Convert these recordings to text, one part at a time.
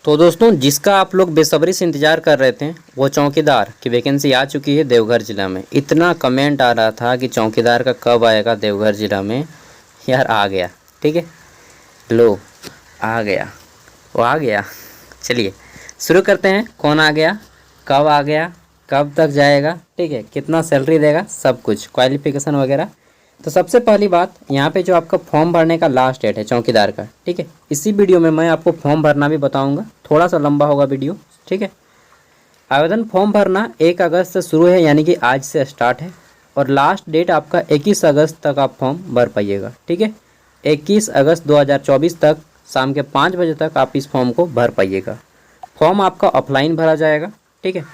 तो दोस्तों, जिसका आप लोग बेसब्री से इंतज़ार कर रहे थे वो चौकीदार की वैकेंसी आ चुकी है देवघर ज़िला में। इतना कमेंट आ रहा था कि चौकीदार का कब आएगा देवघर ज़िला में। यार आ गया, ठीक है, लो आ गया, वो आ गया। चलिए शुरू करते हैं। कौन आ गया, कब आ गया, कब तक जाएगा, ठीक है, कितना सैलरी देगा, सब कुछ क्वालिफिकेशन वगैरह। तो सबसे पहली बात, यहाँ पे जो आपका फॉर्म भरने का लास्ट डेट है चौकीदार का, ठीक है, इसी वीडियो में मैं आपको फॉर्म भरना भी बताऊंगा। थोड़ा सा लंबा होगा वीडियो, ठीक है। आवेदन फॉर्म भरना 1 अगस्त से शुरू है, यानी कि आज से स्टार्ट है, और लास्ट डेट आपका 21 अगस्त तक आप फॉर्म भर पाइएगा, ठीक है। 21 अगस्त 2024 तक शाम के 5 बजे तक आप इस फॉर्म को भर पाइएगा। फॉर्म आपका ऑफलाइन भरा जाएगा, ठीक है।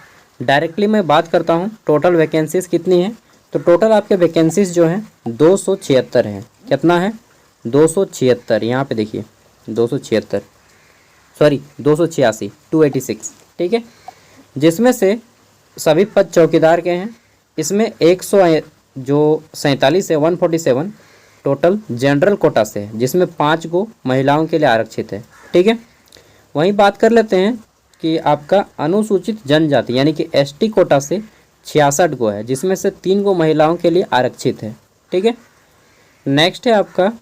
डायरेक्टली मैं बात करता हूँ टोटल वैकेंसीज़ कितनी है। तो टोटल आपके वैकेंसीज़ जो हैं 276 हैं। कितना है, 276। यहाँ पे देखिए 276, सॉरी 286, 286, ठीक है। जिसमें से सभी पद चौकीदार के हैं। इसमें 147 है, 147 टोटल जनरल कोटा से है, जिसमें 5 को महिलाओं के लिए आरक्षित है, ठीक है। वहीं बात कर लेते हैं कि आपका अनुसूचित जनजाति यानी कि एसटी कोटा से 66 गो है, जिसमें से 3 गो महिलाओं के लिए आरक्षित है, ठीक है। नेक्स्ट है आपका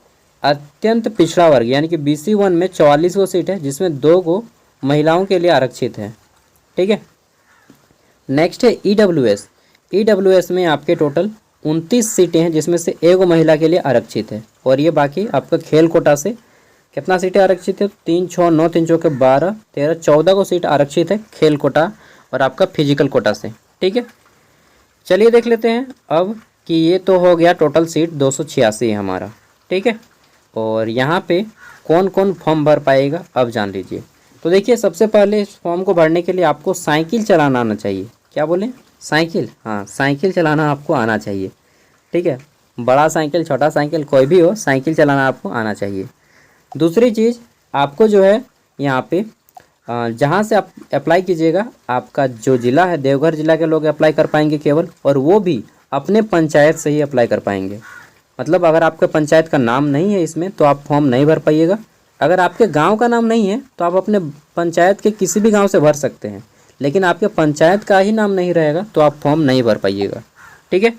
अत्यंत पिछड़ा वर्ग यानी कि BC1 में 44 गो सीट है, जिसमें 2 गो महिलाओं के लिए आरक्षित है, ठीक है। नेक्स्ट है EWS में आपके टोटल 29 सीटें हैं, जिसमें से 1 गो महिला के लिए आरक्षित है। और ये बाकी आपका खेल कोटा से कितना सीटें आरक्षित है, 3 6 9 3 चौके 12 13 14 को सीट आरक्षित है खेल कोटा और आपका फिजिकल कोटा से, ठीक है। चलिए देख लेते हैं अब कि ये तो हो गया टोटल सीट 286 है हमारा, ठीक है। और यहाँ पे कौन कौन फॉर्म भर पाएगा अब जान लीजिए। तो देखिए, सबसे पहले इस फॉर्म को भरने के लिए आपको साइकिल चलाना आना चाहिए। क्या बोले, साइकिल, हाँ साइकिल चलाना आपको आना चाहिए, ठीक है। बड़ा साइकिल छोटा साइकिल कोई भी हो, साइकिल चलाना आपको आना चाहिए। दूसरी चीज़, आपको जो है यहाँ पे जहाँ से आप अप्लाई कीजिएगा, आपका जो ज़िला है देवघर ज़िला के लोग अप्लाई कर पाएंगे केवल, और वो भी अपने पंचायत से ही अप्लाई कर पाएंगे। मतलब अगर आपके पंचायत का नाम नहीं है इसमें तो आप फॉर्म नहीं भर पाइएगा। अगर आपके गांव का नाम नहीं है तो आप अपने पंचायत के किसी भी गांव से भर सकते हैं, लेकिन आपके पंचायत का ही नाम नहीं रहेगा तो आप फॉर्म नहीं भर पाइएगा, ठीक है।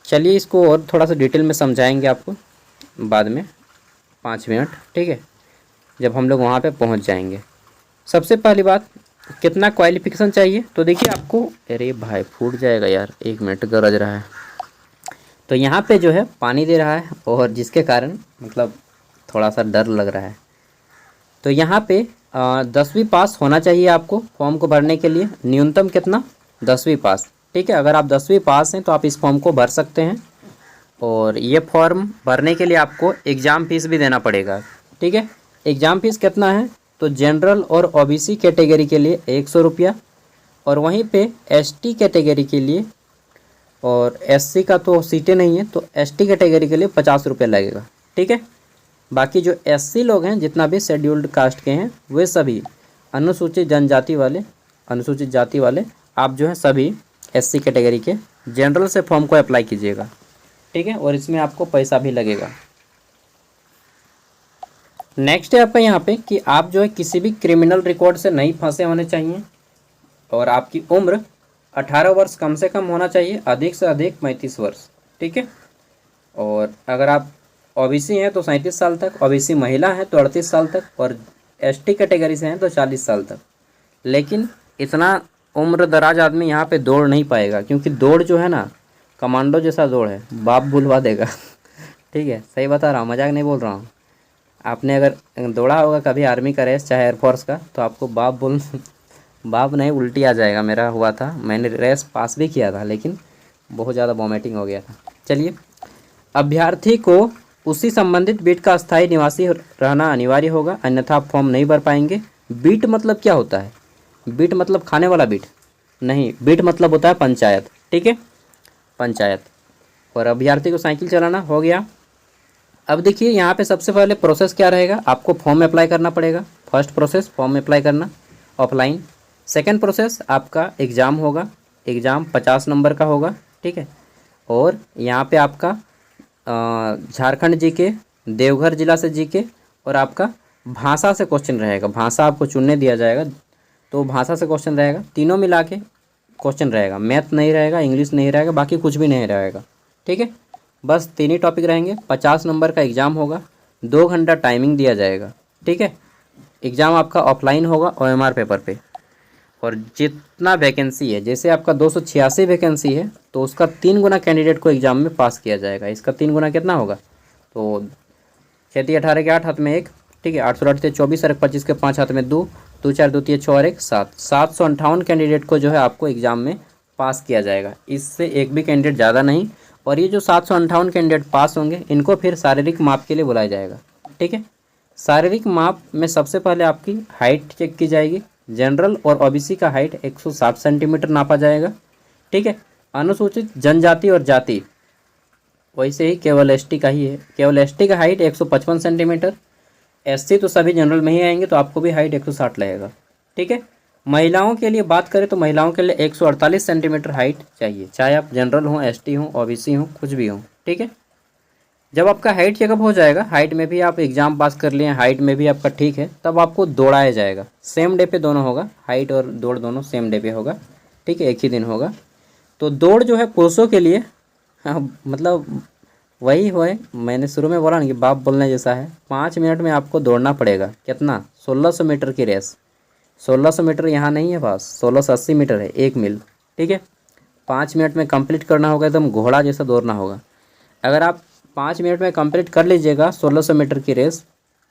चलिए इसको और थोड़ा सा डिटेल में समझाएंगे आपको बाद में 5 मिनट, ठीक है, जब हम लोग वहाँ पे पहुँच जाएंगे। सबसे पहली बात, कितना क्वालिफिकेशन चाहिए। तो देखिए आपको, अरे भाई फूट जाएगा यार, 1 मिनट गरज रहा है। तो यहाँ पे जो है पानी दे रहा है, और जिसके कारण मतलब थोड़ा सा डर लग रहा है। तो यहाँ पे 10वीं पास होना चाहिए आपको फॉर्म को भरने के लिए। न्यूनतम कितना, 10वीं पास, ठीक है। अगर आप 10वीं पास हैं तो आप इस फॉर्म को भर सकते हैं। और ये फॉर्म भरने के लिए आपको एग्ज़ाम फीस भी देना पड़ेगा, ठीक है। एग्ज़ाम फीस कितना है, तो जनरल और OBC कैटेगरी के लिए 100 रुपया, और वहीं पे ST कैटेगरी के लिए और SC का तो सीटें नहीं है, तो ST कैटेगरी के लिए 50 रुपया लगेगा, ठीक है। बाकी जो SC लोग हैं, जितना भी शेड्यूल्ड कास्ट के हैं, वे सभी अनुसूचित जनजाति वाले, अनुसूचित जाति वाले, आप जो है सभी SC कैटेगरी के जनरल से फॉर्म को अप्लाई कीजिएगा, ठीक है। और इसमें आपको पैसा भी लगेगा। नेक्स्ट है आपका यहाँ पे कि आप जो है किसी भी क्रिमिनल रिकॉर्ड से नहीं फंसे होने चाहिए, और आपकी उम्र 18 वर्ष कम से कम होना चाहिए, अधिक से अधिक 35 वर्ष, ठीक है। और अगर आप OBC हैं तो 37 साल तक, OBC महिला है तो 38 साल तक, और ST कैटेगरी से हैं तो 40 साल तक। लेकिन इतना उम्र दराज आदमी यहाँ पे दौड़ नहीं पाएगा, क्योंकि दौड़ जो है ना कमांडो जैसा दौड़ है, बाप भुलवा देगा ठीक है, सही बता रहा हूँ, मजाक नहीं बोल रहा हूँ। आपने अगर दौड़ा होगा कभी आर्मी का रेस चाहे एयरफोर्स का, तो आपको बाप नहीं उल्टी आ जाएगा। मेरा हुआ था, मैंने रेस पास भी किया था, लेकिन बहुत ज़्यादा वॉमिटिंग हो गया था। चलिए, अभ्यर्थी को उसी संबंधित बीट का अस्थायी निवासी रहना अनिवार्य होगा, अन्यथा आप फॉर्म नहीं भर पाएंगे। बीट मतलब क्या होता है, बीट मतलब खाने वाला बीट नहीं, बीट मतलब होता है पंचायत, ठीक है, पंचायत। और अभ्यर्थी को साइकिल चलाना हो गया। अब देखिए यहाँ पे सबसे पहले प्रोसेस क्या रहेगा, आपको फॉर्म अप्लाई करना पड़ेगा। फर्स्ट प्रोसेस फॉर्म अप्लाई करना ऑफलाइन। सेकंड प्रोसेस आपका एग्ज़ाम होगा, एग्ज़ाम 50 नंबर का होगा, ठीक है। और यहाँ पे आपका झारखंड जीके, देवघर जिला से जीके, और आपका भाषा से क्वेश्चन रहेगा, भाषा आपको चुनने दिया जाएगा तो भाषा से क्वेश्चन रहेगा, तीनों मिला के क्वेश्चन रहेगा, मैथ नहीं रहेगा, इंग्लिश नहीं रहेगा, बाकी कुछ भी नहीं रहेगा। ठीक है, बस 3 ही टॉपिक रहेंगे। 50 नंबर का एग्ज़ाम होगा, 2 घंटा टाइमिंग दिया जाएगा। ठीक है, एग्ज़ाम आपका ऑफलाइन होगा OMR पेपर पे। और जितना वैकेंसी है, जैसे आपका 286 वैकेंसी है तो उसका 3 गुना कैंडिडेट को एग्ज़ाम में पास किया जाएगा। इसका 3 गुना कितना होगा, तो 6 18 के 8 हाथ में 1, ठीक है, 8 8 24 और 25 के 5 हाथ में 2, 2 4 2 3 6 और 1 7, 758 कैंडिडेट को जो है आपको एग्ज़ाम में पास किया जाएगा। इससे एक भी कैंडिडेट ज़्यादा नहीं। और ये जो 758 कैंडिडेट पास होंगे इनको फिर शारीरिक माप के लिए बुलाया जाएगा। ठीक है, शारीरिक माप में सबसे पहले आपकी हाइट चेक की जाएगी। जनरल और OBC का हाइट 160 सेंटीमीटर नापा जाएगा। ठीक है, अनुसूचित जनजाति और जाति वैसे ही केवल ST का ही है, केवल ST का हाइट 155 सेंटीमीटर। SC तो सभी जनरल में ही आएंगे तो आपको भी हाइट 160 लगेगा। ठीक है, महिलाओं के लिए बात करें तो महिलाओं के लिए 148 सेंटीमीटर हाइट चाहिए, चाहे आप जनरल हों, ST हों, OBC हों, कुछ भी हों। ठीक है, जब आपका हाइट चेकअप हो जाएगा, हाइट में भी आप एग्ज़ाम पास कर लिए, हाइट में भी आपका ठीक है, तब आपको दौड़ाया जाएगा। सेम डे पे दोनों होगा, हाइट और दौड़ दोनों सेम डे पे होगा। ठीक है, एक ही दिन होगा। तो दौड़ जो है पुरुषों के लिए, हाँ मतलब वही हुए, मैंने शुरू में बोला ना कि बाप बोलने जैसा है। 5 मिनट में आपको दौड़ना पड़ेगा। कितना, 1600 मीटर की रेस। 1600 मीटर यहाँ नहीं है पास, 1680 मीटर है, 1 मील। ठीक है, 5 मिनट में कंप्लीट करना होगा, एकदम घोड़ा जैसा दौड़ना होगा। अगर आप 5 मिनट में कंप्लीट कर लीजिएगा 1600 मीटर की रेस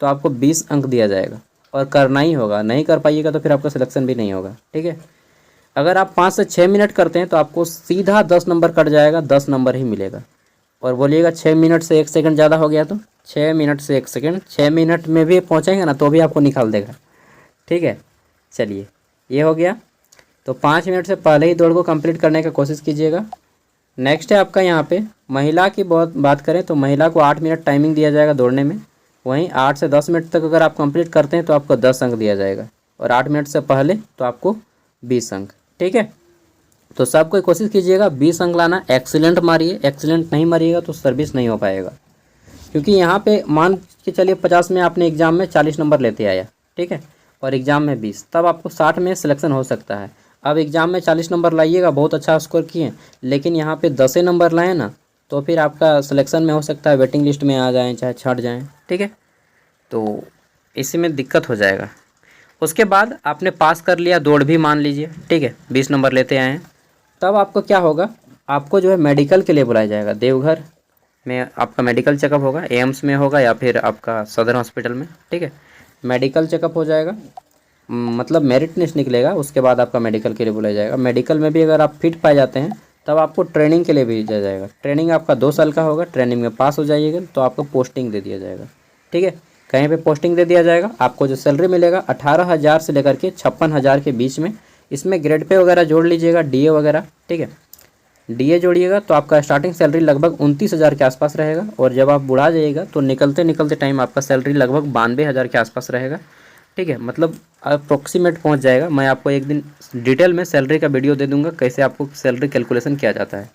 तो आपको 20 अंक दिया जाएगा और करना ही होगा। नहीं कर पाइएगा तो फिर आपका सिलेक्शन भी नहीं होगा। ठीक है, अगर आप 5 से 6 मिनट करते हैं तो आपको सीधा 10 नंबर कट जाएगा, 10 नंबर ही मिलेगा। और बोलिएगा 6 मिनट से 1 सेकंड ज़्यादा हो गया तो 6 मिनट से 1 सेकंड, 6 मिनट में भी पहुँचेंगे ना तो भी आपको निकाल देगा। ठीक है, चलिए ये हो गया। तो 5 मिनट से पहले ही दौड़ को कंप्लीट करने का कोशिश कीजिएगा। नेक्स्ट है आपका यहाँ पे महिला की बात करें तो महिला को 8 मिनट टाइमिंग दिया जाएगा दौड़ने में। वहीं 8 से 10 मिनट तक अगर आप कंप्लीट करते हैं तो आपको 10 अंक दिया जाएगा, और 8 मिनट से पहले तो आपको 20 अंक। ठीक है, तो सबको कोशिश कीजिएगा 20 अंक लाना। एक्सीलेंट मारिए, एक्सीलेंट नहीं मारिएगा तो सर्विस नहीं हो पाएगा। क्योंकि यहाँ पे मान के चलिए 50 में आपने एग्ज़ाम में 40 नंबर लेते आया, ठीक है, और एग्ज़ाम में 20, तब आपको 60 में सिलेक्शन हो सकता है। अब एग्ज़ाम में 40 नंबर लाइएगा, बहुत अच्छा स्कोर किए, लेकिन यहाँ पे 10 नंबर लाए ना तो फिर आपका सिलेक्शन में हो सकता है वेटिंग लिस्ट में आ जाएँ, चाहे छट जाएँ। ठीक है, तो इसी में दिक्कत हो जाएगा। उसके बाद आपने पास कर लिया, दौड़ भी मान लीजिए, ठीक है, 20 नंबर लेते आए हैं, तब आपको क्या होगा, आपको जो है मेडिकल के लिए बुलाया जाएगा। देवघर में आपका मेडिकल चेकअप होगा, एम्स में होगा या फिर आपका सदर हॉस्पिटल में। ठीक है, मेडिकल चेकअप हो जाएगा, मतलब मेरिट लिस्ट निकलेगा, उसके बाद आपका मेडिकल के लिए बुलाया जाएगा। मेडिकल में भी अगर आप फिट पाए जाते हैं तब आपको ट्रेनिंग के लिए भेजा जाएगा। ट्रेनिंग आपका 2 साल का होगा, ट्रेनिंग में पास हो जाइएगा तो आपको पोस्टिंग दे दिया जाएगा। ठीक है, कहीं पे पोस्टिंग दे दिया जाएगा। आपको जो सैलरी मिलेगा 18,000 से लेकर के 56,000 के बीच में। इसमें ग्रेड पे वगैरह जोड़ लीजिएगा, DA वगैरह। ठीक है, DA जोड़िएगा तो आपका स्टार्टिंग सैलरी लगभग 29,000 के आसपास रहेगा, और जब आप बुढ़ा जाइएगा तो निकलते निकलते टाइम आपका सैलरी लगभग 92,000 के आसपास रहेगा। ठीक है, मतलब अप्रोक्सीमेट पहुंच जाएगा। मैं आपको एक दिन डिटेल में सैलरी का वीडियो दे दूंगा, कैसे आपको सैलरी कैलकुलेशन किया जाता है।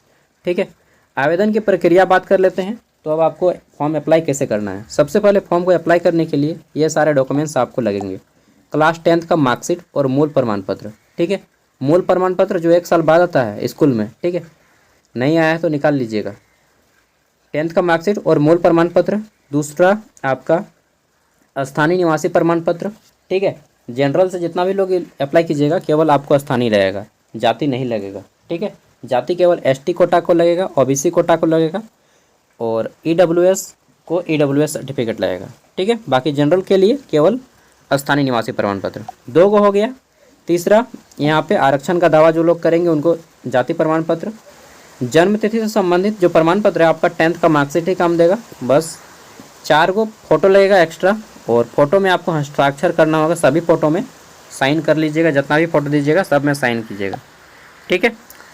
ठीक है, आवेदन की प्रक्रिया बात कर लेते हैं। तो अब आपको फॉर्म अप्लाई कैसे करना है। सबसे पहले फॉर्म को अप्लाई करने के लिए ये सारे डॉक्यूमेंट्स आपको लगेंगे। क्लास 10th का मार्कशीट और मूल प्रमाण पत्र। ठीक है, मूल प्रमाण पत्र जो 1 साल बाद आता है स्कूल में। ठीक है, नहीं आया है तो निकाल लीजिएगा। 10th का मार्कशीट और मूल प्रमाण पत्र। दूसरा आपका स्थानीय निवासी प्रमाण पत्र। ठीक है, जनरल से जितना भी लोग अप्लाई कीजिएगा केवल आपको स्थानीय लगेगा, जाति नहीं लगेगा। ठीक है, जाति केवल ST कोटा को लगेगा, OBC कोटा को लगेगा, और EWS को EWS सर्टिफिकेट लगेगा। ठीक है, बाकी जनरल के लिए केवल स्थानीय निवासी प्रमाण पत्र। 2 को हो गया। तीसरा यहाँ पे आरक्षण का दावा जो लोग करेंगे उनको जाति प्रमाण पत्र। जन्म तिथि से संबंधित जो प्रमाण पत्र है आपका 10th का मार्कशीट ही काम देगा बस। 4 को फोटो लगेगा एक्स्ट्रा, और फोटो में आपको हस्ताक्षर करना होगा। सभी फोटो में साइन कर लीजिएगा, जितना भी फोटो दीजिएगा सब में साइन कीजिएगा। ठीक है,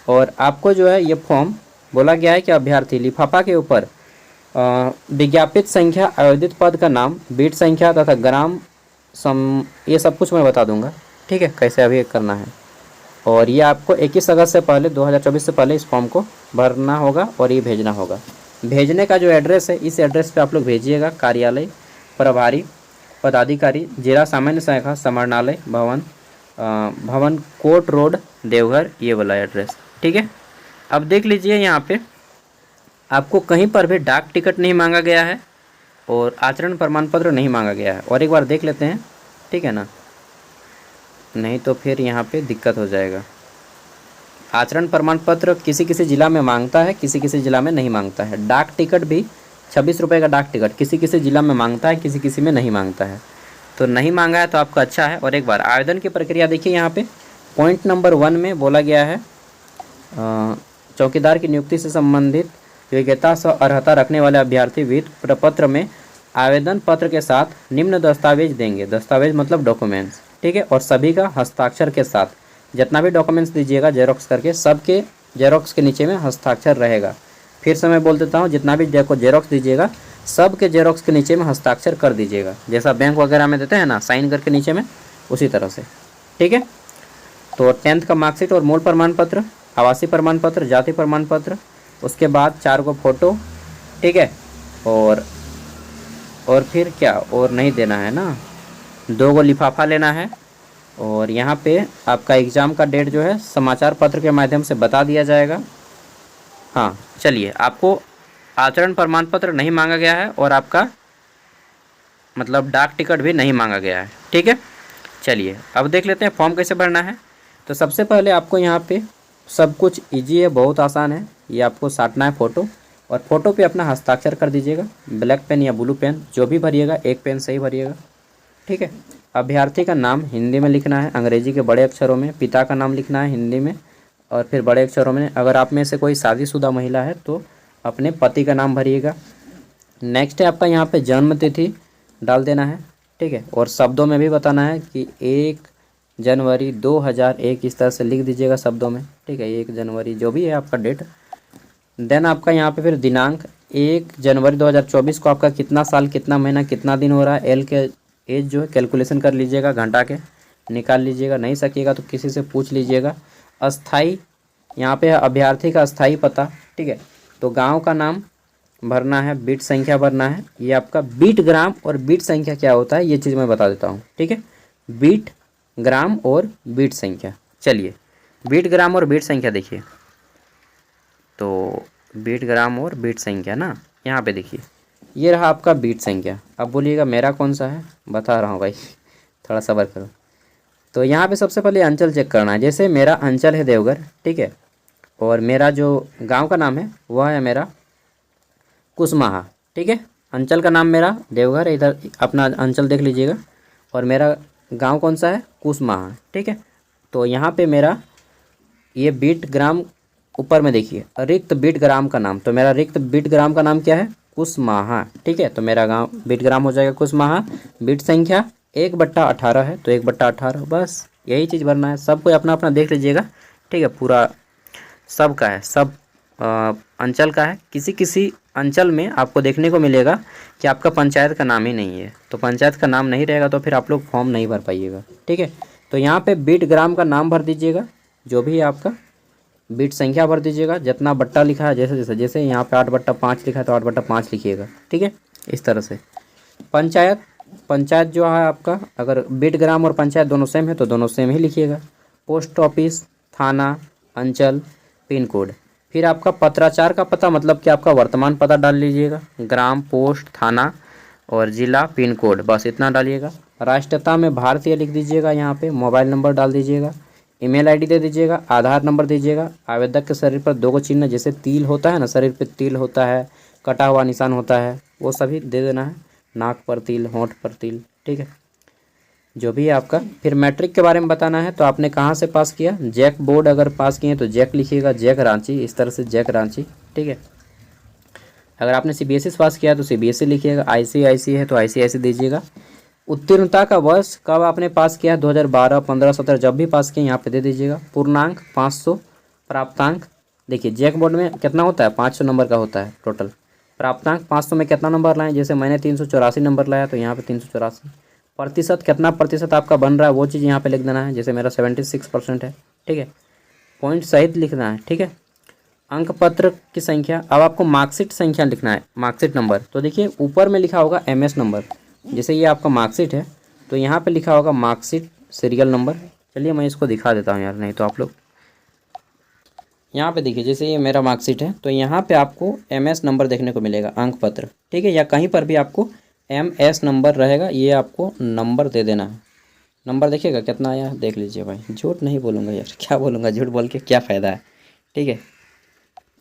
और आपको जो है ये फॉर्म बोला गया है कि अभ्यर्थी लिफाफा के ऊपर विज्ञापित संख्या, आवेदित पद का नाम, बीट संख्या तथा ग्राम ये सब कुछ मैं बता दूंगा। ठीक है, कैसे अभी करना है। और ये आपको 21 अगस्त से पहले 2024 से पहले इस फॉर्म को भरना होगा और ये भेजना होगा। भेजने का जो एड्रेस है इस एड्रेस पे आप लोग भेजिएगा। कार्यालय प्रभारी पदाधिकारी, जिला सामान्य शाखा समाहरणालय भवन कोर्ट रोड देवघर, ये वाला एड्रेस। ठीक है, अब देख लीजिए यहाँ पे आपको कहीं पर भी डाक टिकट नहीं मांगा गया है और आचरण प्रमाण पत्र नहीं मांगा गया है। और एक बार देख लेते हैं, ठीक है ना, नहीं तो फिर यहाँ पे दिक्कत हो जाएगा। आचरण प्रमाण पत्र किसी किसी ज़िला में मांगता है, किसी किसी ज़िला में नहीं मांगता है। डाक टिकट भी 26 रुपये का डाक टिकट किसी किसी ज़िला में मांगता है, किसी किसी में नहीं मांगता है। तो नहीं मांगा है तो आपका अच्छा है। और एक बार आवेदन की प्रक्रिया देखिए, यहाँ पे पॉइंट नंबर 1 में बोला गया है चौकीदार की नियुक्ति से संबंधित योग्यता व अर्हता रखने वाले अभ्यर्थी वित्त प्रपत्र में आवेदन पत्र के साथ निम्न दस्तावेज देंगे। दस्तावेज मतलब डॉक्यूमेंट्स, ठीक है, और सभी का हस्ताक्षर के साथ। जितना भी डॉक्यूमेंट्स दीजिएगा जेरोक्स करके, सबके जेरोक्स के नीचे में हस्ताक्षर रहेगा। फिर से मैं बोल देता हूँ, जितना भी जेरोक्स दीजिएगा सब के जेरोक्स के नीचे में हस्ताक्षर कर दीजिएगा, जैसा बैंक वगैरह में देते हैं ना साइन करके नीचे में, उसी तरह से। ठीक है, तो 10th का मार्कशीट और मूल प्रमाण पत्र, आवासीय प्रमाण पत्र, जाति प्रमाण पत्र, उसके बाद 4 को फोटो, ठीक है, और फिर क्या और नहीं देना है ना, 2 को लिफाफा लेना है। और यहाँ पे आपका एग्ज़ाम का डेट जो है समाचार पत्र के माध्यम से बता दिया जाएगा। हाँ चलिए, आपको आचरण प्रमाण पत्र नहीं मांगा गया है और आपका मतलब डाक टिकट भी नहीं मांगा गया है। ठीक है, चलिए अब देख लेते हैं फॉर्म कैसे भरना है। तो सबसे पहले आपको यहाँ पे सब कुछ इजी है, बहुत आसान है। ये आपको साटना है फ़ोटो, और फ़ोटो पे अपना हस्ताक्षर कर दीजिएगा। ब्लैक पेन या ब्लू पेन जो भी भरिएगा, एक पेन से ही भरिएगा। ठीक है, अभ्यर्थी का नाम हिंदी में लिखना है, अंग्रेजी के बड़े अक्षरों में। पिता का नाम लिखना है हिंदी में और फिर बड़े अक्षरों में। अगर आप में से कोई शादीशुदा महिला है तो अपने पति का नाम भरिएगा। नेक्स्ट है आपका यहाँ पे जन्म तिथि डाल देना है। ठीक है, और शब्दों में भी बताना है कि 1 जनवरी 2001 इस तरह से लिख दीजिएगा शब्दों में। ठीक है, 1 जनवरी जो भी है आपका डेट। देन आपका यहाँ पे फिर दिनांक 1 जनवरी 2024 को आपका कितना साल, कितना महीना, कितना दिन हो रहा है। एल के एज जो है कैलकुलेशन कर लीजिएगा, घंटा के निकाल लीजिएगा। नहीं सकिएगा तो किसी से पूछ लीजिएगा। अस्थाई यहाँ पे है अभ्यर्थी का अस्थाई पता। ठीक है, तो गांव का नाम भरना है, बीट संख्या भरना है। ये आपका बीट ग्राम और बीट संख्या क्या होता है ये चीज़ मैं बता देता हूँ। ठीक है, बीट ग्राम और बीट संख्या। चलिए, बीट ग्राम और बीट संख्या देखिए, तो बीट ग्राम और बीट संख्या ना, यहाँ पे देखिए ये रहा आपका बीट संख्या। अब बोलिएगा मेरा कौन सा है, बता रहा हूँ भाई, थोड़ा सब्र करो। तो यहाँ पे सबसे पहले अंचल चेक करना है। जैसे मेरा अंचल है देवघर, ठीक है, और मेरा जो गांव का नाम है वह है मेरा कुसमाहा। ठीक है, अंचल का नाम मेरा देवघर है, इधर अपना अंचल देख लीजिएगा। और मेरा गांव कौन सा है, कुसमाहा। ठीक है, तो यहाँ पे मेरा ये बीट ग्राम ऊपर में देखिए रिक्त बीट ग्राम का नाम, तो मेरा रिक्त बीट ग्राम का नाम क्या है, कुसमाहा। ठीक है, तो मेरा गांव बीट ग्राम हो जाएगा कुसमाहा। बीट संख्या 1/18 है, तो 1/18 बस यही चीज़ भरना है। सब कोई अपना अपना देख लीजिएगा। ठीक है, पूरा सब का है, सब अंचल का है। किसी किसी अंचल में आपको देखने को मिलेगा कि आपका पंचायत का नाम ही नहीं है, तो पंचायत का नाम नहीं रहेगा तो फिर आप लोग फॉर्म नहीं भर पाइएगा। ठीक है, तो यहाँ पे बीट ग्राम का नाम भर दीजिएगा, जो भी है आपका। बीट संख्या भर दीजिएगा, जितना बट्टा लिखा है, जैसे यहाँ पे 8/5 लिखा है तो 8/5 लिखिएगा। ठीक है, इस तरह से। पंचायत जो है आपका, अगर बीट ग्राम और पंचायत दोनों सेम है तो दोनों सेम ही लिखिएगा। पोस्ट ऑफिस, थाना, अंचल, पिन कोड। फिर आपका पत्राचार का पता मतलब कि आपका वर्तमान पता डाल लीजिएगा। ग्राम, पोस्ट, थाना और जिला, पिन कोड, बस इतना डालिएगा। राष्ट्रीयता में भारतीय लिख दीजिएगा। यहाँ पे मोबाइल नंबर डाल दीजिएगा। ईमेल आईडी दे दीजिएगा। आधार नंबर दीजिएगा। आवेदक के शरीर पर 2 को चिन्ह, जैसे तिल होता है ना, शरीर पे तिल होता है, कटा हुआ निशान होता है, वो सभी दे देना है। नाक पर तिल, होंठ पर तिल। ठीक है, जो भी है आपका। फिर मैट्रिक के बारे में बताना है, तो आपने कहाँ से पास किया। जैक बोर्ड अगर पास किए तो जैक लिखिएगा, जैक रांची, इस तरह से जैक रांची। ठीक है, अगर आपने सीबीएसई से पास किया तो सीबीएसई लिखिएगा। आईसीआईसी है तो आईसीआईसी दीजिएगा। उत्तीर्णता का वर्ष कब आपने पास किया, 2012, 15, 17 जब भी पास किए यहाँ पे दे दीजिएगा। पूर्णांक 500। प्राप्तांक देखिए जैक बोर्ड में कितना होता है, 500 नंबर का होता है टोटल। प्राप्तांक 500 में कितना नंबर लाएँ, जैसे मैंने 384 नंबर लाया तो यहाँ पे 384। प्रतिशत कितना प्रतिशत आपका बन रहा है वो चीज़ यहाँ पे लिख देना है, जैसे मेरा 76% है। ठीक है, पॉइंट सहित लिखना है। ठीक है, अंक पत्र की संख्या। अब आपको मार्कशीट संख्या लिखना है, मार्कशीट नंबर। तो देखिए ऊपर में लिखा होगा एमएस नंबर, जैसे ये आपका मार्कशीट है तो यहाँ पे लिखा होगा मार्कशीट सीरियल नंबर। चलिए मैं इसको दिखा देता हूँ यार, नहीं तो आप लोग यहाँ पे देखिए, जैसे ये मेरा मार्कशीट है तो यहाँ पे आपको MS नंबर देखने को मिलेगा, अंक पत्र, ठीक है, या कहीं पर भी आपको MS नंबर रहेगा, ये आपको नंबर दे देना है। नंबर देखिएगा कितना आया, देख लीजिए भाई, झूठ नहीं बोलूँगा यार, क्या बोलूँगा, झूठ बोल के क्या फ़ायदा है, ठीक है।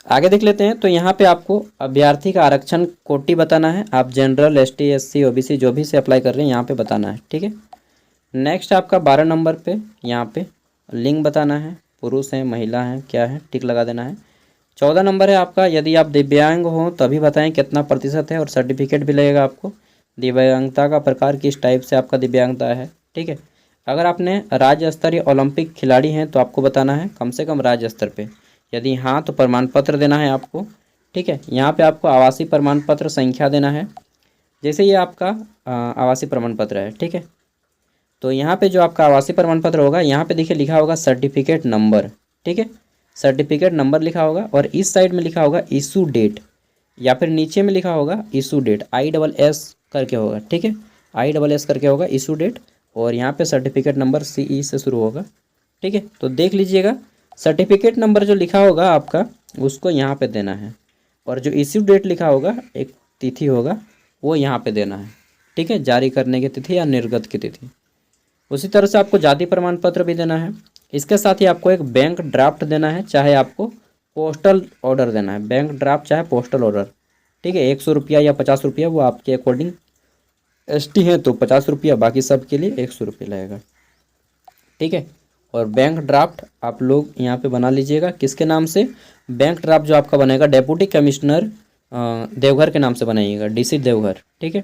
आगे देख लेते हैं। तो यहाँ पे आपको अभ्यर्थी का आरक्षण कोटि बताना है, आप जनरल ST SC OBC जो भी से अप्लाई कर रहे हैं यहाँ पे बताना है, ठीक है। नेक्स्ट आपका 12 नंबर पे यहाँ पे लिंग बताना है, पुरुष हैं महिला हैं क्या है, टिक लगा देना है। 14 नंबर है आपका, यदि आप दिव्यांग हो तभी बताएं कितना प्रतिशत है, और सर्टिफिकेट भी लगेगा आपको, दिव्यांगता का प्रकार किस टाइप से आपका दिव्यांगता है, ठीक है। अगर आपने राज्य स्तरीय ओलंपिक खिलाड़ी हैं तो आपको बताना है कम से कम राज्य स्तर पे, यदि हाँ तो प्रमाण पत्र देना है आपको, ठीक है। यहाँ पे आपको आवासीय प्रमाण पत्र संख्या देना है, जैसे ये आपका आवासीय प्रमाण पत्र है, ठीक है। तो यहाँ पे जो आपका आवासीय प्रमाण पत्र होगा, यहाँ पे देखिए लिखा होगा सर्टिफिकेट नंबर, ठीक है, सर्टिफिकेट नंबर लिखा होगा, और इस साइड में लिखा होगा इशू डेट, या फिर नीचे में लिखा होगा इशू डेट, ISS करके होगा, ठीक है, ISS करके होगा इशू डेट, और यहाँ पे सर्टिफिकेट नंबर CE से शुरू होगा, ठीक है। तो देख लीजिएगा, सर्टिफिकेट नंबर जो लिखा होगा आपका उसको यहाँ पे देना है, और जो इशू डेट लिखा होगा एक तिथि होगा वो यहाँ पे देना है, ठीक है, जारी करने की तिथि या निर्गत की तिथि। उसी तरह से आपको जाति प्रमाण पत्र भी देना है। इसके साथ ही आपको एक बैंक ड्राफ्ट देना है, चाहे आपको पोस्टल ऑर्डर देना है, बैंक ड्राफ्ट चाहे पोस्टल ऑर्डर, ठीक है। 100 रुपया या 50 रुपया वो आपके अकॉर्डिंग, ST है तो 50 रुपया, बाकी सब के लिए 100 रुपये लगेगा, ठीक है। और बैंक ड्राफ्ट आप लोग यहाँ पे बना लीजिएगा, किसके नाम से, बैंक ड्राफ्ट जो आपका बनेगा डेप्यूटी कमिश्नर देवघर के नाम से बनाइएगा, DC देवघर, ठीक है।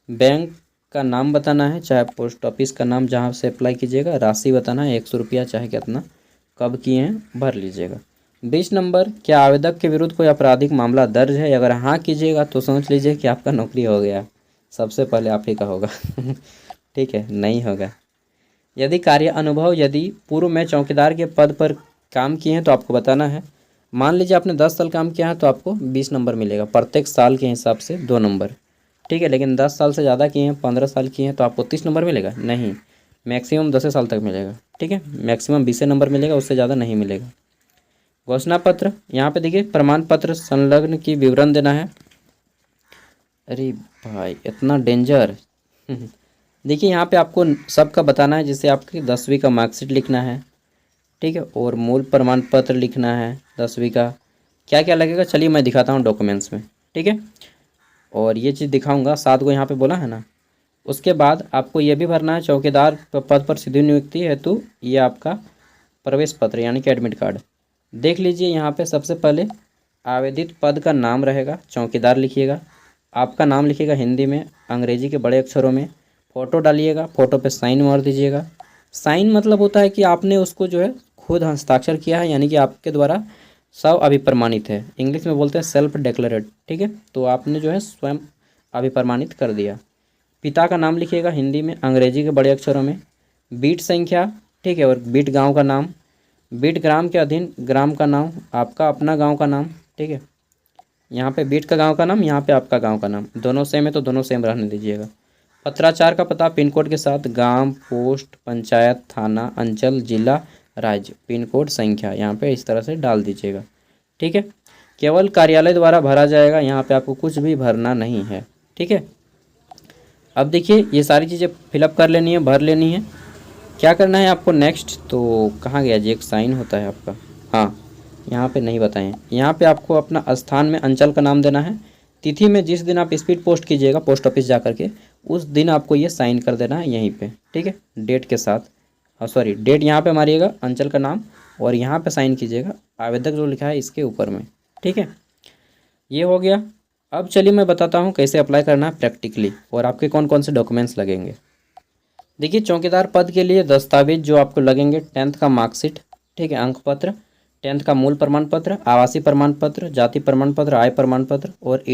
बैंक का नाम बताना है, चाहे पोस्ट ऑफिस का नाम जहाँ से अप्लाई कीजिएगा, राशि बताना है 100 रुपया चाहे कितना, कब किए हैं भर लीजिएगा। 20 नंबर, क्या आवेदक के विरुद्ध कोई आपराधिक मामला दर्ज है, अगर हाँ कीजिएगा तो समझ लीजिए कि आपका नौकरी हो गया, सबसे पहले आप ही का होगा ठीक है, नहीं होगा। यदि कार्य अनुभव, यदि पूर्व में चौकीदार के पद पर काम किए हैं तो आपको बताना है। मान लीजिए आपने 10 साल काम किया है तो आपको 20 नंबर मिलेगा, प्रत्येक साल के हिसाब से 2 नंबर, ठीक है। लेकिन 10 साल से ज़्यादा किए हैं, 15 साल किए हैं तो आपको 30 नंबर मिलेगा, नहीं, मैक्सिमम 10 साल तक मिलेगा, ठीक है, मैक्सिमम 20 नंबर मिलेगा, उससे ज़्यादा नहीं मिलेगा। घोषणा पत्र, यहाँ पे देखिए प्रमाण पत्र संलग्न की विवरण देना है। अरे भाई इतना डेंजर देखिए यहाँ पे आपको सबका बताना है, जैसे आपकी 10वीं का मार्कशीट लिखना है, ठीक है, और मूल प्रमाण पत्र लिखना है 10वीं का, क्या क्या लगेगा चलिए मैं दिखाता हूँ डॉक्यूमेंट्स में, ठीक है। और ये चीज़ दिखाऊंगा, 7 को यहाँ पे बोला है ना। उसके बाद आपको ये भी भरना है, चौकीदार पद पर सीधी नियुक्ति हेतु ये आपका प्रवेश पत्र यानी कि एडमिट कार्ड। देख लीजिए यहाँ पे सबसे पहले आवेदित पद का नाम रहेगा, चौकीदार लिखिएगा, आपका नाम लिखिएगा हिंदी में, अंग्रेजी के बड़े अक्षरों में, फ़ोटो डालिएगा, फ़ोटो पे साइन मार दीजिएगा। साइन मतलब होता है कि आपने उसको जो है खुद हस्ताक्षर किया है, यानी कि आपके द्वारा स्व अभिप्रमाणित है, इंग्लिश में बोलते हैं सेल्फ डिक्लेरेड, ठीक है। तो आपने जो है स्वयं अभिप्रमाणित कर दिया। पिता का नाम लिखिएगा हिंदी में, अंग्रेजी के बड़े अक्षरों में, बीट संख्या, ठीक है, और बीट गांव का नाम, बीट ग्राम के अधीन ग्राम का नाम, आपका अपना गांव का नाम, ठीक है। यहाँ पे बीट का गांव का नाम, यहाँ पे आपका गांव का नाम, दोनों सेम है तो दोनों सेम रहने दीजिएगा। पत्राचार का पता पिन कोड के साथ, गांव, पोस्ट, पंचायत, थाना, अंचल, जिला, राज्य, पिन कोड, संख्या यहाँ पे इस तरह से डाल दीजिएगा, ठीक है। केवल कार्यालय द्वारा भरा जाएगा, यहाँ पे आपको कुछ भी भरना नहीं है, ठीक है। अब देखिए ये सारी चीज़ें फिलअप कर लेनी है, भर लेनी है। क्या करना है आपको नेक्स्ट, तो कहाँ गया जी, एक साइन होता है आपका, हाँ यहाँ पे नहीं बताएं, यहाँ पे आपको अपना स्थान में अंचल का नाम देना है, तिथि में जिस दिन आप स्पीड पोस्ट कीजिएगा पोस्ट ऑफिस जा करके, उस दिन आपको ये साइन कर देना है यहीं पे, ठीक है, डेट के साथ, सॉरी डेट यहाँ पे मारिएगा, अंचल का नाम, और यहाँ पे साइन कीजिएगा आवेदक जो लिखा है इसके ऊपर में, ठीक है। ये हो गया। अब चलिए मैं बताता हूँ कैसे अप्लाई करना है प्रैक्टिकली, और आपके कौन कौन से डॉक्यूमेंट्स लगेंगे। देखिए चौकीदार पद के लिए दस्तावेज जो आपको लगेंगे, 10th का मार्कशीट, ठीक है, अंक पत्र, 10th का मूल प्रमाण पत्र, आवासीय प्रमाण पत्र, जाति प्रमाण पत्र, आय प्रमाण पत्र, और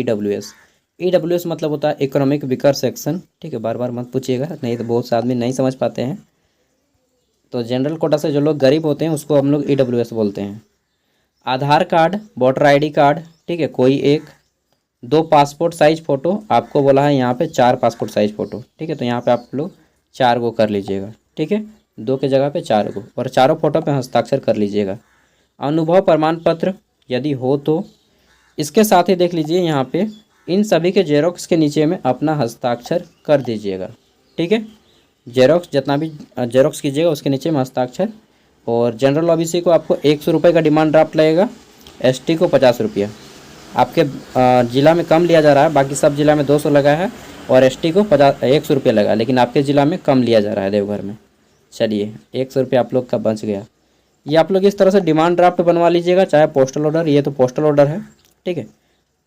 EWS मतलब होता है इकोनॉमिक विकर सेक्शन, ठीक है, बार बार मत पूछिएगा नहीं तो बहुत से आदमी नहीं समझ पाते हैं। तो जनरल कोटा से जो लोग गरीब होते हैं उसको हम लोग EWS बोलते हैं। आधार कार्ड, वोटर ID कार्ड, ठीक है, कोई एक, 2 पासपोर्ट साइज फ़ोटो, आपको बोला है यहाँ पे 4 पासपोर्ट साइज फ़ोटो, ठीक है। तो यहाँ पे आप लोग 4 को कर लीजिएगा, ठीक है। 2 के जगह पे 4 को, और चारों फोटो पे हस्ताक्षर कर लीजिएगा। अनुभव प्रमाण पत्र यदि हो तो इसके साथ ही देख लीजिए यहाँ पे इन सभी के जेरोक्स के नीचे में अपना हस्ताक्षर कर दीजिएगा, ठीक है। जेरोक्स जितना भी जेरोक्स कीजिएगा उसके नीचे में हस्ताक्षर। और जनरल ओबीसी को आपको 100 रुपये का डिमांड ड्राफ्ट लगेगा, एसटी को 50 रुपया। आपके ज़िला में कम लिया जा रहा है, बाकी सब जिला में 200 लगा है और एसटी को 100 रुपये लगा, लेकिन आपके ज़िला में कम लिया जा रहा है देवघर में। चलिए 100 रुपये आप लोग का बच गया। ये आप लोग इस तरह से डिमांड ड्राफ्ट बनवा लीजिएगा, चाहे पोस्टल ऑर्डर, ये तो पोस्टल ऑर्डर है, ठीक है।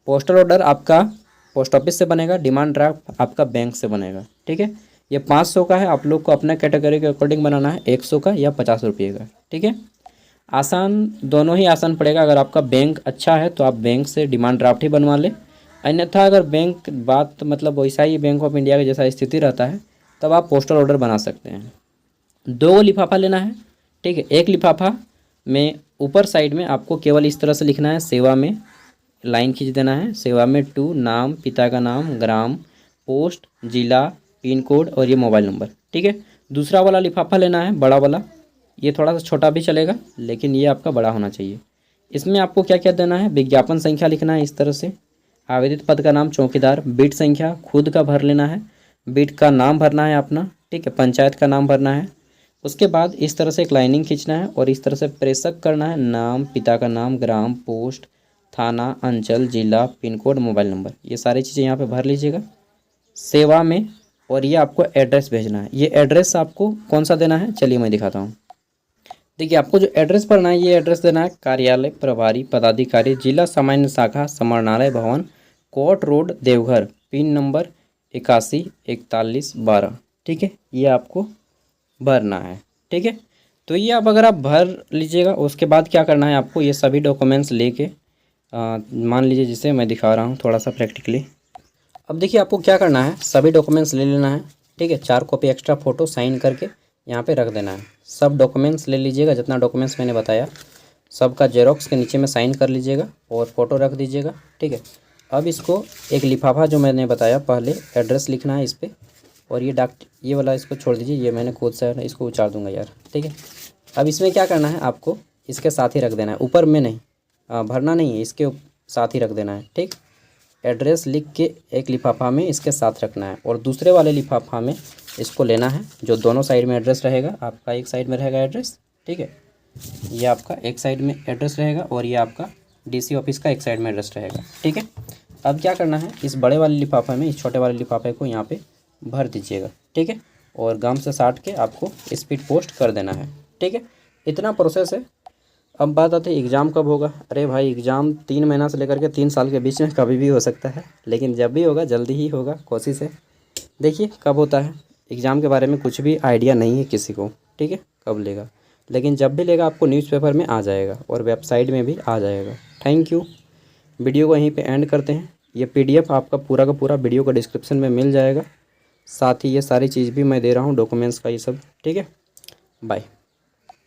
पोस्टल ऑर्डर आपका पोस्ट ऑफिस से बनेगा, डिमांड ड्राफ्ट आपका बैंक से बनेगा, ठीक है। ये 500 का है, आप लोग को अपना कैटेगरी के अकॉर्डिंग बनाना है, 100 का या 50 रुपये का, ठीक है। आसान, दोनों ही आसान पड़ेगा। अगर आपका बैंक अच्छा है तो आप बैंक से डिमांड ड्राफ्ट ही बनवा लें, अन्यथा अगर बैंक बात मतलब वैसा ही बैंक ऑफ इंडिया का जैसा स्थिति रहता है तब आप पोस्टल ऑर्डर बना सकते हैं। 2 लिफाफा लेना है, ठीक है। एक लिफाफा में ऊपर साइड में आपको केवल इस तरह से लिखना है, सेवा में लाइन खींच देना है, सेवा में टू, नाम, पिता का नाम, ग्राम, पोस्ट, जिला, पिन कोड और ये मोबाइल नंबर, ठीक है। दूसरा वाला लिफाफा लेना है, बड़ा वाला, ये थोड़ा सा छोटा भी चलेगा लेकिन ये आपका बड़ा होना चाहिए। इसमें आपको क्या क्या देना है, विज्ञापन संख्या लिखना है इस तरह से, आवेदित पद का नाम चौकीदार, बिट संख्या खुद का भर लेना है, बिट का नाम भरना है अपना, ठीक है, पंचायत का नाम भरना है। उसके बाद इस तरह से एक लाइनिंग खींचना है और इस तरह से प्रेषक करना है, नाम, पिता का नाम, ग्राम, पोस्ट, थाना, अंचल, जिला, पिन कोड, मोबाइल नंबर, ये सारी चीज़ें यहाँ पे भर लीजिएगा सेवा में। और ये आपको एड्रेस भेजना है। ये एड्रेस आपको कौन सा देना है, चलिए मैं दिखाता हूँ। देखिए आपको जो एड्रेस भरना है, ये एड्रेस देना है कार्यालय प्रभारी पदाधिकारी, जिला सामान्य शाखा, समाहरणालय भवन, court road, Deoghar, pin number 814112, ठीक है। ये आपको भरना है, ठीक है। तो ये अब अगर आप भर लीजिएगा, उसके बाद क्या करना है आपको, ये सभी डॉक्यूमेंट्स लेके मान लीजिए जिसे मैं दिखा रहा हूँ थोड़ा सा प्रैक्टिकली। अब देखिए आपको क्या करना है, सभी डॉक्यूमेंट्स ले लेना है, ठीक है। 4 कॉपी एक्स्ट्रा फ़ोटो साइन करके यहाँ पे रख देना है। सब डॉक्यूमेंट्स ले लीजिएगा, जितना डॉक्यूमेंट्स मैंने बताया सबका जेरोक्स के नीचे में साइन कर लीजिएगा और फ़ोटो रख दीजिएगा, ठीक है। अब इसको एक लिफाफा जो मैंने बताया पहले, एड्रेस लिखना है इस पर, और ये वाला इसको छोड़ दीजिए, ये मैंने खुद से इसको उतार दूँगा यार, ठीक है। अब इसमें क्या करना है आपको, इसके साथ ही रख देना है, ऊपर में नहीं, भरना नहीं है, इसके साथ ही रख देना है, ठीक। एड्रेस लिख के एक लिफाफा में इसके साथ रखना है और दूसरे वाले लिफाफा में इसको लेना है, जो दोनों साइड में एड्रेस रहेगा। आपका एक साइड में रहेगा एड्रेस, ठीक है, ये आपका एक साइड में एड्रेस रहेगा और ये आपका डीसी ऑफिस का एक साइड में एड्रेस रहेगा, ठीक है। अब क्या करना है, इस बड़े वाले लिफाफे में इस छोटे वाले लिफाफे को यहाँ पे भर दीजिएगा, ठीक है, और गम से साट के आपको स्पीड पोस्ट कर देना है, ठीक है। इतना प्रोसेस है। अब बात आती है एग्ज़ाम कब होगा। अरे भाई एग्ज़ाम 3 महीना से लेकर के 3 साल के बीच में कभी भी हो सकता है, लेकिन जब भी होगा जल्दी ही होगा, कोशिश है। देखिए कब होता है, एग्ज़ाम के बारे में कुछ भी आइडिया नहीं है किसी को, ठीक है, कब लेगा, लेकिन जब भी लेगा आपको न्यूज़पेपर में आ जाएगा और वेबसाइट में भी आ जाएगा। Thank you. वीडियो को यहीं पे एंड करते हैं। ये PDF आपका पूरा का पूरा वीडियो का डिस्क्रिप्शन में मिल जाएगा, साथ ही ये सारी चीज़ भी मैं दे रहा हूँ, डॉक्यूमेंट्स का ये सब, ठीक है। बाय।